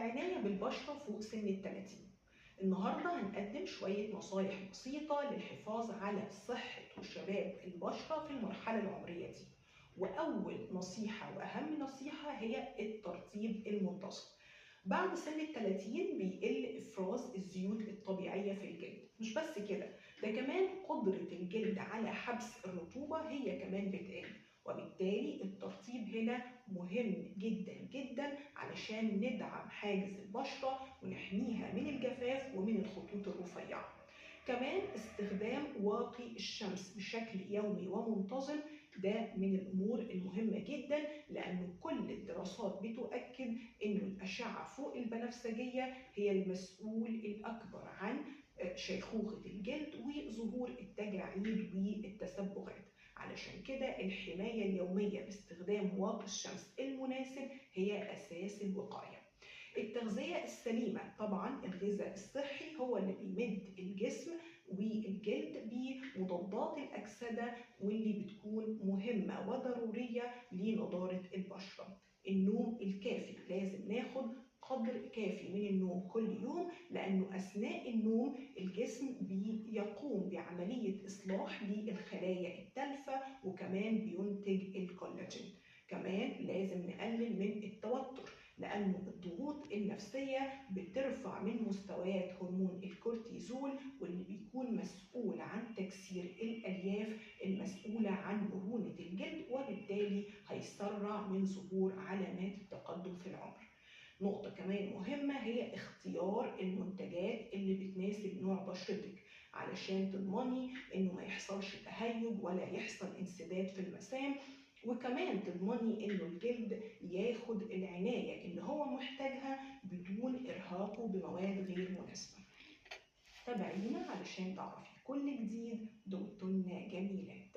العناية بالبشرة فوق سن ال30. النهاردة هنقدم شوية نصايح بسيطة للحفاظ على صحة وشباب البشرة في المرحلة العمرية دي. وأول نصيحة وأهم نصيحة هي الترطيب المنتظم. بعد سن ال30 بيقل إفراز الزيوت الطبيعية في الجلد، مش بس كده، ده كمان قدرة الجلد على حبس الرطوبة هي كمان بتقل، وبالتالي الترطيب هنا مهم جدا جدا علشان ندعم حاجز البشرة ونحميها من الجفاف ومن الخطوط الرفيعة. كمان استخدام واقي الشمس بشكل يومي ومنتظم ده من الأمور المهمة جدا، لأن كل الدراسات بتؤكد أن الأشعة فوق البنفسجية هي المسؤول الأكبر عن شيخوخة الجلد وظهور التجاعيد والتسبغات. علشان كده الحماية اليومية باستخدام واقي الشمس المناسب هي أساس الوقاية. التغذية السليمة، طبعا الغذاء الصحي هو اللي بيمد الجسم والجلد بمضادات الأكسدة واللي بتكون مهمة وضرورية لنضارة البشرة. النوم الكافي، لازم ناخد قدر كافي من النوم كل يوم، لأنه أثناء النوم الجسم بيقوم بعملية إصلاح للخلايا التالفة وكمان بينتج الكولاجين. كمان لازم نقلل من التوتر، لأن الضغوط النفسية بترفع من مستويات هرمون الكورتيزول واللي بيكون مسؤول عن تكسير الألياف المسؤولة عن مرونة الجلد، وبالتالي هيسرع من ظهور علامات التقدم في العمر. نقطة كمان مهمة هي اختيار المنتجات اللي بتناسب نوع بشرتك، علشان تضمني انه ما يحصلش تهيج ولا يحصل انسداد في المسام، وكمان تضمني انه الجلد ياخد العناية اللي هو محتاجها بدون ارهاقه بمواد غير مناسبة. تابعينا علشان تعرفي كل جديد. دمتن جميلات.